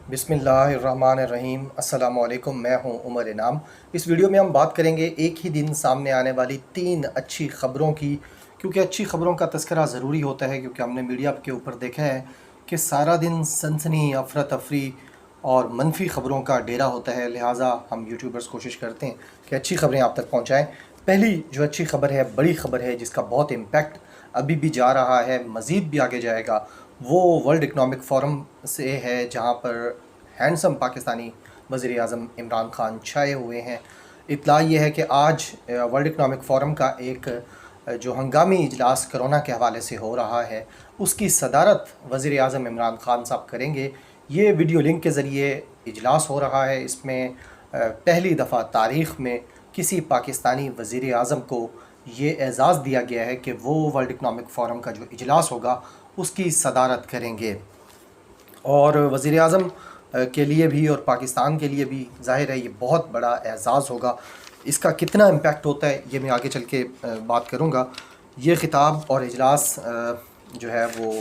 बिस्मिल्लाहिर्रहमानिर्रहीम। अस्सलामुअलैकुम। मैं हूं उमर इनाम। इस वीडियो में हम बात करेंगे एक ही दिन सामने आने वाली 3 अच्छी ख़बरों की, क्योंकि अच्छी ख़बरों का तज़किरा ज़रूरी होता है, क्योंकि हमने मीडिया के ऊपर देखा है कि सारा दिन सनसनी, अफरा तफरी और मनफी ख़बरों का डेरा होता है। लिहाजा हम यूट्यूबर्स कोशिश करते हैं कि अच्छी ख़बरें आप तक पहुँचाएँ। पहली जो अच्छी ख़बर है, बड़ी ख़बर है, जिसका बहुत इम्पैक्ट अभी भी जा रहा है, मज़ीद भी आगे जाएगा, वो वर्ल्ड इकनॉमिक फ़ोरम से है, जहाँ पर हैंडसम पाकिस्तानी वज़ीर आज़म इमरान ख़ान छाए हुए हैं। इत्तला ये है कि आज वर्ल्ड इकनॉमिक फ़ोरम का एक जो हंगामी इजलास कोरोना के हवाले से हो रहा है, उसकी सदारत वज़ीर आज़म इमरान ख़ान साहब करेंगे। ये वीडियो लिंक के ज़रिए इजलास हो रहा है। इसमें पहली दफ़ा तारीख़ में किसी पाकिस्तानी वज़ीर आज़म को ये एज़ाज़ दिया गया है कि वो वर्ल्ड इकनॉमिक फ़ोरम का जो इजलास होगा उसकी सदारत करेंगे। और वज़ीर आज़म के लिए भी और पाकिस्तान के लिए भी ज़ाहिर है ये बहुत बड़ा एज़ाज़ होगा। इसका कितना इम्पैक्ट होता है ये मैं आगे चल के बात करूँगा। ये ख़िताब और इजलास जो है वो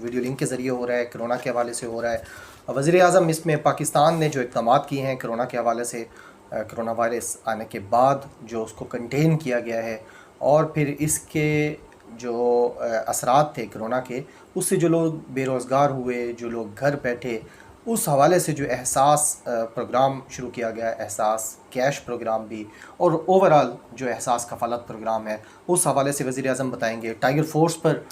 वीडियो लिंक के ज़रिए हो रहा है, कोरोना के हवाले से हो रहा है। वज़ीर आज़म इसमें पाकिस्तान ने जो इक़दाम किए हैं कोरोना के हवाले से, कोरोना वायरस आने के बाद जो उसको कंटेन किया गया है, और फिर इसके जो असरात थे कोरोना के, उससे जो लोग बेरोज़गार हुए, जो लोग घर बैठे, उस हवाले से जो एहसास प्रोग्राम शुरू किया गया, एहसास कैश प्रोग्राम भी, और ओवरऑल जो एहसास कफ़ालत प्रोग्राम है, उस हवाले से वज़ीर आज़म बताएंगे। टाइगर फोर्स पर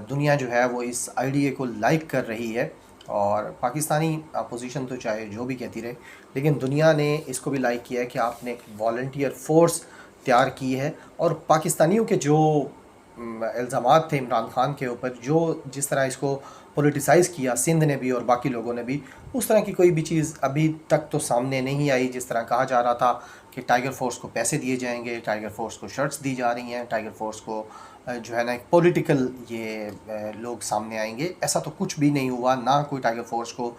दुनिया जो है वो इस आइडिया को लाइक कर रही है, और पाकिस्तानी अपोजिशन तो चाहे जो भी कहती रहे, लेकिन दुनिया ने इसको भी लाइक किया है कि आपने एक वॉलंटियर फ़ोर्स तैयार की है। और पाकिस्तानियों के जो इल्ज़ामात थे इमरान ख़ान के ऊपर, जो जिस तरह इसको पोलिटिसाइज़ किया सिंध ने भी और बाकी लोगों ने भी, उस तरह की कोई भी चीज़ अभी तक तो सामने नहीं आई। जिस तरह कहा जा रहा था कि टाइगर फोर्स को पैसे दिए जाएंगे, टाइगर फोर्स को शर्ट्स दी जा रही हैं, टाइगर फोर्स को जो है ना एक पॉलिटिकल ये लोग सामने आएंगे, ऐसा तो कुछ भी नहीं हुआ। ना कोई टाइगर फोर्स को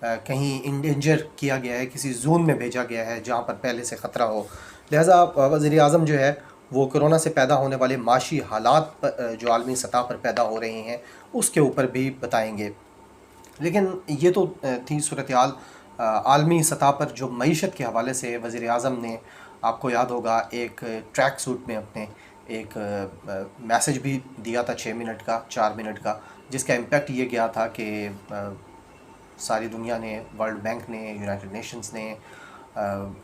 कहीं इंडेंजर किया गया है, किसी जोन में भेजा गया है जहाँ पर पहले से ख़तरा हो। लिहाजा वज़ीर आज़म जो है वो कोरोना से पैदा होने वाले माशी हालात जो आलमी सतह पर पैदा हो रहे हैं उसके ऊपर भी बताएंगे। लेकिन ये तो थी सूरत हाल आलमी सतह पर। जो मईशत के हवाले से वज़ीर आज़म ने, आपको याद होगा, एक ट्रैक सूट में अपने एक मैसेज भी दिया था 6 मिनट का, 4 मिनट का, जिसका इम्पेक्ट ये गया था कि सारी दुनिया ने, वर्ल्ड बैंक ने, यूनाइटेड नेशंस ने,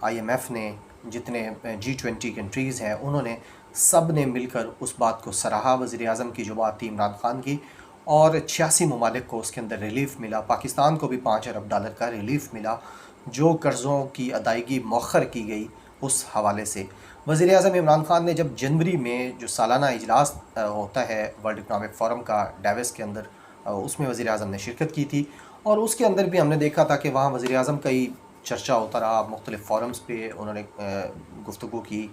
IMF ने, जितने G20 कंट्रीज़ हैं, उन्होंने सब ने मिलकर उस बात को सराहा, वज़ीर आज़म की जो बात थी इमरान ख़ान की, और 86 ममालिक को उसके अंदर रिलीफ़ मिला। पाकिस्तान को भी $5 अरब का रिलीफ़ मिला, जो कर्ज़ों की अदायगी मौखर की गई उस हवाले से। वज़ीर आज़म इमरान ख़ान ने जब जनवरी में जो सालाना इजलास होता है वर्ल्ड इकनॉमिक फ़ोरम का डावोस के अंदर, उसमें वज़ीर आज़म ने शिरकत की थी, और उसके अंदर भी हमने देखा था कि वहाँ वज़ीर आज़म का ही चर्चा होता रहा। मुख्तलिफ़ फ़ोरम्स पे उन्होंने गुफ्तगू की,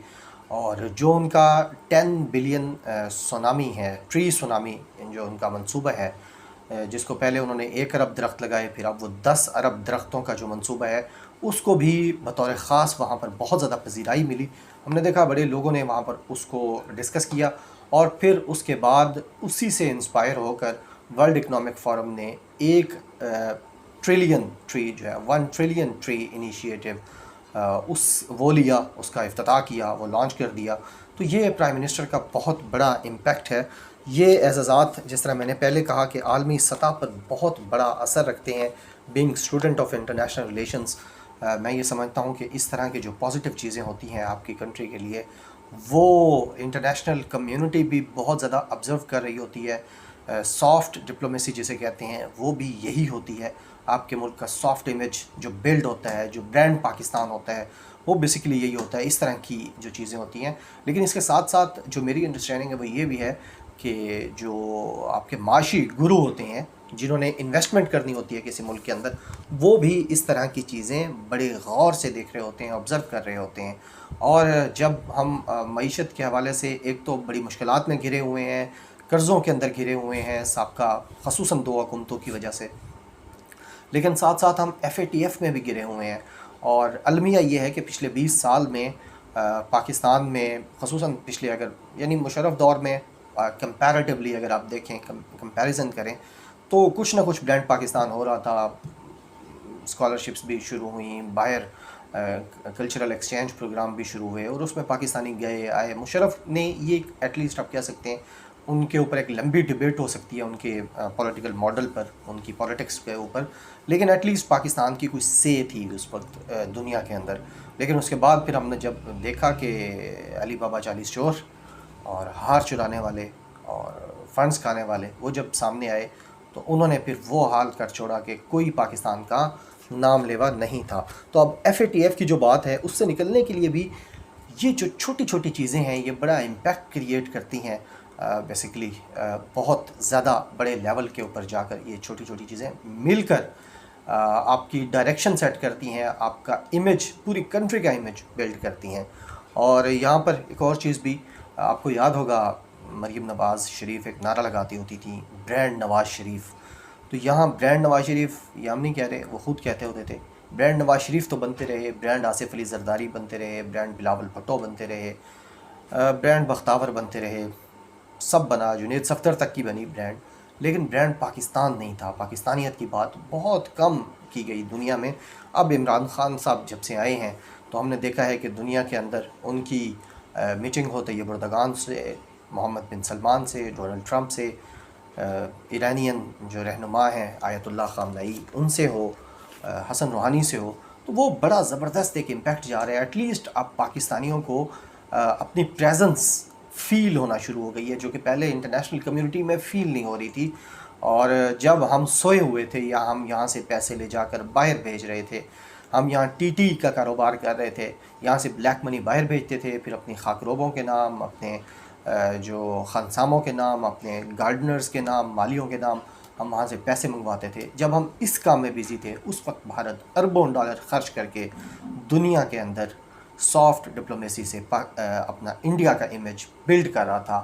और जो उनका 10 बिलियन सुनामी है, ट्री सुनामी, जो उनका मंसूबा है, जिसको पहले उन्होंने 1 अरब दरख्त लगाए, फिर अब वो 10 अरब दरख्तों का जो मंसूबा है उसको भी बतौर ख़ास वहाँ पर बहुत ज़्यादा पजीराई मिली। हमने देखा बड़े लोगों ने वहाँ पर उसको डिस्कस किया, और फिर उसके बाद उसी से इंस्पायर होकर वर्ल्ड इकनॉमिक फ़ोरम ने 1 ट्रिलियन ट्री जो है, 1 ट्रिलियन ट्री इनिशिएटिव वो लिया, उसका इफ्तिताह किया, वो लॉन्च कर दिया। तो ये प्राइम मिनिस्टर का बहुत बड़ा इम्पैक्ट है। ये एज़ाज़ात, जिस तरह मैंने पहले कहा, कि आलमी सतह पर बहुत बड़ा असर रखते हैं। Being student of international relations, मैं ये समझता हूँ कि इस तरह की जो पॉजिटिव चीज़ें होती हैं आपकी कंट्री के लिए, वो इंटरनेशनल कम्युनिटी भी बहुत ज़्यादा ऑब्ज़र्व कर रही होती है। सॉफ्ट डिप्लोमेसी जिसे कहते हैं, वो भी यही होती है। आपके मुल्क का सॉफ्ट इमेज जो बिल्ड होता है, जो ब्रांड पाकिस्तान होता है, वो बेसिकली यही होता है। इस तरह की जो चीज़ें होती हैं। लेकिन इसके साथ साथ जो मेरी अंडरस्टैंडिंग है वो ये भी है कि जो आपके माशी गुरु होते हैं, जिन्होंने इन्वेस्टमेंट करनी होती है किसी मुल्क के अंदर, वो भी इस तरह की चीज़ें बड़े गौर से देख रहे होते हैं, ऑब्ज़र्व कर रहे होते हैं। और जब हम मईशत के हवाले से एक तो बड़ी मुश्किलात में घिरे हुए हैं, कर्ज़ों के अंदर घिरे हुए हैं साबका ख़ुसूसन 2 हुकूमतों की वजह से, लेकिन साथ साथ हम FATF में भी गिरे हुए हैं। और अलमिया ये है कि पिछले 20 साल में पाकिस्तान में, ख़ुसूसन पिछले, अगर यानी मुशर्रफ दौर में कंपैरेटिवली अगर आप देखें, कंपैरिजन करें, तो कुछ ना कुछ ब्रांड पाकिस्तान हो रहा था। स्कॉलरशिप्स भी शुरू हुई, बाहर कल्चरल एक्सचेंज प्रोग्राम भी शुरू हुए और उसमें पाकिस्तानी गए आए। मुशर्रफ ने ये एटलीस्ट आप कह सकते हैं उनके ऊपर एक लंबी डिबेट हो सकती है उनके पॉलिटिकल मॉडल पर, उनकी पॉलिटिक्स के ऊपर, लेकिन एटलीस्ट पाकिस्तान की कुछ से थी उस वक्त दुनिया के अंदर। लेकिन उसके बाद फिर हमने जब देखा कि अली बाबा 40 चोर और हार चुराने वाले और फंड्स खाने वाले वो जब सामने आए तो उन्होंने फिर वो हाल कर छोड़ा कि कोई पाकिस्तान का नाम लेवा नहीं था। तो अब FATF की जो बात है उससे निकलने के लिए भी ये जो छोटी छोटी चीज़ें हैं ये बड़ा इम्पैक्ट क्रिएट करती हैं। बेसिकली बहुत ज़्यादा बड़े लेवल के ऊपर जाकर ये छोटी छोटी चीज़ें मिलकर आपकी डायरेक्शन सेट करती हैं, आपका इमेज, पूरी कंट्री का इमेज बिल्ड करती हैं। और यहाँ पर एक और चीज़ भी आपको याद होगा, मरीम नवाज़ शरीफ एक नारा लगाती होती थी, ब्रांड नवाज़ शरीफ। तो यहाँ ब्रांड नवाज़ शरीफ ये हम नहीं कह रहे, वो खुद कहते होते थे। ब्रांड नवाज़ शरीफ तो बनते रहे, ब्रांड आसिफ अली जरदारी बनते रहे, ब्रांड बिलावल भुट्टो बनते रहे, ब्रांड बख्तावर बनते रहे, सब बना, जुनेद सफ्दर तक की बनी ब्रांड, लेकिन ब्रांड पाकिस्तान नहीं था। पाकिस्तानियत की बात बहुत कम की गई दुनिया में। अब इमरान खान साहब जब से आए हैं तो हमने देखा है कि दुनिया के अंदर उनकी मीटिंग हो तैयब से, मोहम्मद बिन सलमान से, डोनाल्ड ट्रंप से, ईरानियन जो रहनुमा हैं आयतुल्लाह ख़ामनेई उनसे हो, हसन रूहानी से हो, तो वो बड़ा ज़बरदस्त एक इम्पैक्ट जा रहा है। एटलीस्ट अब पाकिस्तानियों को अपनी प्रेजेंस फ़ील होना शुरू हो गई है, जो कि पहले इंटरनेशनल कम्युनिटी में फ़ील नहीं हो रही थी। और जब हम सोए हुए थे या हम यहाँ से पैसे ले जाकर बाहर भेज रहे थे, हम यहाँ TT का कारोबार कर रहे थे, यहाँ से ब्लैक मनी बाहर भेजते थे, फिर अपनी खाकरोबों के नाम, अपने जो खानसामों के नाम, अपने गार्डनर्स के नाम, मालियों के नाम हम वहाँ से पैसे मंगवाते थे। जब हम इस काम में बिज़ी थे उस वक्त भारत अरबों डॉलर खर्च करके दुनिया के अंदर सॉफ्ट डिप्लोमेसी से अपना इंडिया का इमेज बिल्ड कर रहा था,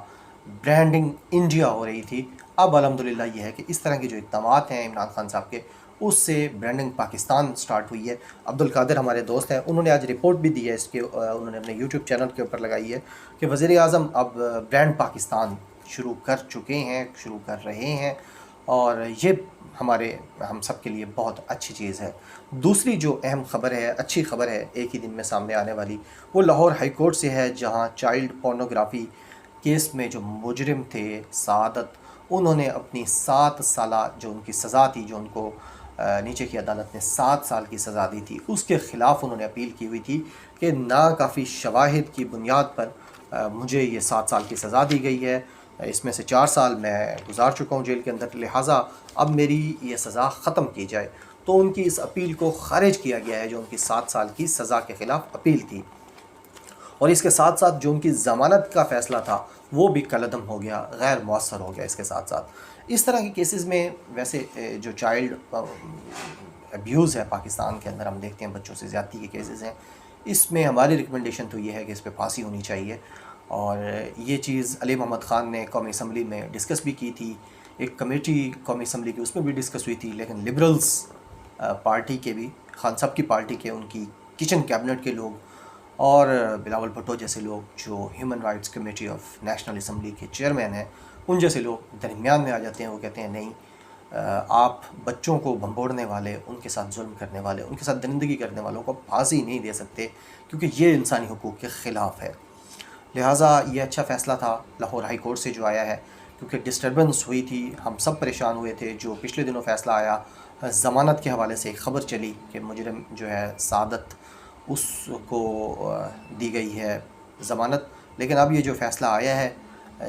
ब्रांडिंग इंडिया हो रही थी। अब अल्हम्दुलिल्लाह ये है कि इस तरह के जो इक़दामात हैं इमरान खान साहब के, उससे ब्रांडिंग पाकिस्तान स्टार्ट हुई है। अब्दुल कादिर हमारे दोस्त हैं, उन्होंने आज रिपोर्ट भी दी है इसके, उन्होंने अपने यूट्यूब चैनल के ऊपर लगाई है कि वज़ीर आज़म अब ब्रांड पाकिस्तान शुरू कर चुके हैं, शुरू कर रहे हैं, और ये हम सब के लिए बहुत अच्छी चीज़ है। दूसरी जो अहम ख़बर है, अच्छी ख़बर है, एक ही दिन में सामने आने वाली, वो लाहौर हाई कोर्ट से है, जहाँ चाइल्ड पोर्नोग्राफ़ी केस में जो मुजरिम थे सआदत, उन्होंने अपनी 7 साला जो उनकी सज़ा थी, जो उनको नीचे की अदालत ने 7 साल की सज़ा दी थी, उसके ख़िलाफ़ उन्होंने अपील की हुई थी कि नाकाफ़ी शवाहिद की बुनियाद पर मुझे ये 7 साल की सज़ा दी गई है, इसमें से 4 साल मैं गुजार चुका हूँ जेल के अंदर, लिहाजा अब मेरी ये सज़ा ख़त्म की जाए। तो उनकी इस अपील को ख़ारिज किया गया है, जो उनकी 7 साल की सज़ा के ख़िलाफ़ अपील थी। और इसके साथ साथ जो उनकी ज़मानत का फ़ैसला था वो भी कलअदम हो गया, गैर मौसर हो गया। इसके साथ साथ इस तरह के केसेस में वैसे जो चाइल्ड अब्यूज़ है पाकिस्तान के अंदर, हम देखते हैं बच्चों से ज़्यादती के केसेस हैं, इसमें हमारी रिकमेंडेशन तो ये है कि इस पर फांसी होनी चाहिए। और ये चीज़ अली मोहम्मद ख़ान ने कौमी असम्बली में डिस्कस भी की थी, एक कमेटी कौमी असम्बली की उसमें भी डिस्कस हुई थी, लेकिन लिबरल्स पार्टी के भी, खान साहब की पार्टी के, उनकी किचन कैबिनेट के लोग और बिलावल भुट्टो जैसे लोग जो human rights committee of national assembly के चेयरमैन हैं, उन जैसे लोग दरमियान में आ जाते हैं। वो कहते हैं नहीं, आप बच्चों को भंबोड़ने वाले, उनके साथ जुल्म करने वाले, उनके साथ दरिंदगी करने वालों को फांसी नहीं दे सकते, क्योंकि ये इंसानी हुकूक़ के ख़िलाफ़ है। लिहाजा ये अच्छा फ़ैसला था लाहौर हाई कोर्ट से जो आया है, क्योंकि डिस्टर्बेंस हुई थी, हम सब परेशान हुए थे। जो पिछले दिनों फ़ैसला आया ज़मानत के हवाले से, एक ख़बर चली कि मुजरिम जो है सादत, उसको दी गई है ज़मानत, लेकिन अब ये जो फ़ैसला आया है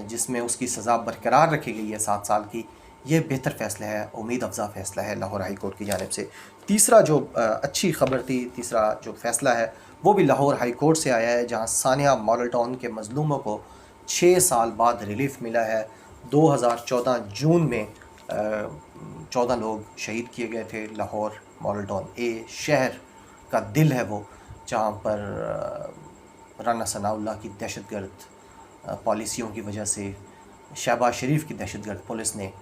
जिसमें उसकी सज़ा बरकरार रखी गई है 7 साल की, ये बेहतर फ़ैसला है, उम्मीद अफ़ज़ा फ़ैसला है लाहौर हाई कोर्ट की जानिब से। तीसरा जो अच्छी ख़बर थी, तीसरा जो फ़ैसला है वो भी लाहौर हाई कोर्ट से आया है, जहाँ सानिया मॉडल टाउन के मज़लूमों को 6 साल बाद रिलीफ़ मिला है। 2014 जून में 14 लोग शहीद किए गए थे। लाहौर मॉडल टाउन शहर का दिल है वो, जहाँ पर राना सनाउल्लाह की दहशतगर्द पॉलिसियों की वजह से शहबाज शरीफ की दहशतगर्द पुलिस ने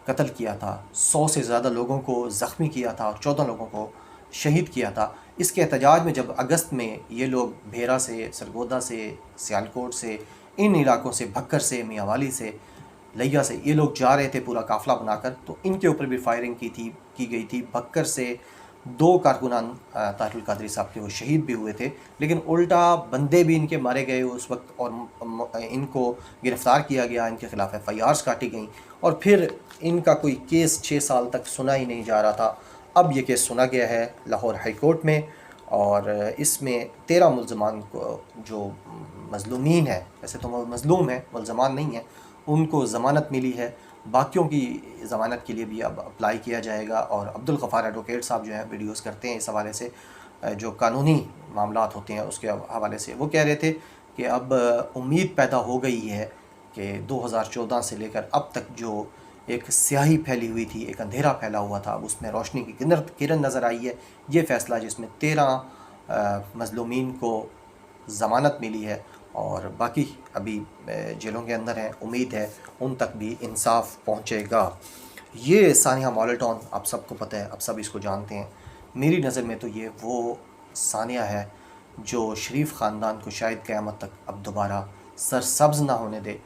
कत्ल किया था, 100 से ज़्यादा लोगों को ज़ख्मी किया था और 14 लोगों को शहीद किया था। इसके एहतजाज में जब अगस्त में ये लोग भेरा से, सरगोदा से, सियालकोट से, इन इलाकों से, भक्कर से, मियांवाली से, लिया से ये लोग जा रहे थे पूरा काफ़िला बनाकर, तो इनके ऊपर भी फायरिंग की गई थी। भक्कर से 2 कारकुनान ताहिरुल कादरी साहब के वो शहीद भी हुए थे, लेकिन उल्टा बंदे भी इनके मारे गए उस वक्त और इनको गिरफ़्तार किया गया, इनके ख़िलाफ़ एफ़आईआर्स काटी गई और फिर इनका कोई केस 6 साल तक सुना ही नहीं जा रहा था। अब ये केस सुना गया है लाहौर हाई कोर्ट में और इसमें 13 मुल्ज़मान को जो मज़लूमीन है, वैसे तो वो मज़लूम है, मुल्ज़मान नहीं है, उनको ज़मानत मिली है। बाकियों की ज़मानत के लिए भी अब अप्लाई किया जाएगा और अब्दुल गफ़ार एडवोकेट साहब जो हैं वीडियोस करते हैं इस हवाले से, जो कानूनी मामलात होते हैं उसके हवाले से, वो कह रहे थे कि अब उम्मीद पैदा हो गई है कि 2014 से लेकर अब तक जो एक स्याही फैली हुई थी, एक अंधेरा फैला हुआ था, अब उसमें रोशनी की किरण नज़र आई है। ये फ़ैसला जिसमें 13 मज़लूमीन को ज़मानत मिली है और बाकी अभी जेलों के अंदर हैं, उम्मीद है उन तक भी इंसाफ पहुंचेगा। ये सानिया मॉलेटॉन आप सबको पता है, आप सब इसको जानते हैं। मेरी नज़र में तो ये वो सानिया है जो शरीफ ख़ानदान को शायद क़यामत तक अब दोबारा सरसब्ज़ ना होने दे।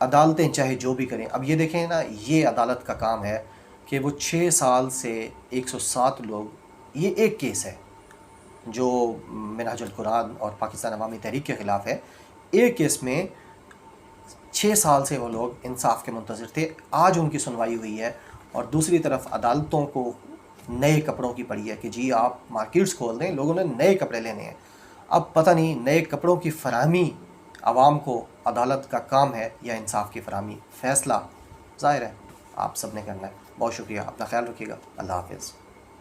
अदालतें चाहे जो भी करें, अब ये देखें ना, ये अदालत का काम है कि वो 6 साल से 107 लोग, ये एक केस है जो मिनहाजुल कुरान और पाकिस्तान अवामी तहरीक के ख़िलाफ़ है। एक केस में 6 साल से वो लोग इंसाफ के मुंतज़िर थे, आज उनकी सुनवाई हुई है और दूसरी तरफ अदालतों को नए कपड़ों की पड़ी है कि जी आप मार्केट्स खोल दें, लोगों ने नए कपड़े लेने हैं। अब पता नहीं नए कपड़ों की फ़राहमी आवाम को अदालत का काम है या इंसाफ की फ़राहमी, फ़ैसला ज़ाहिर है आप सब ने करना है। बहुत शुक्रिया, अपना ख्याल रखिएगा। अल्लाह हाफ़िज़।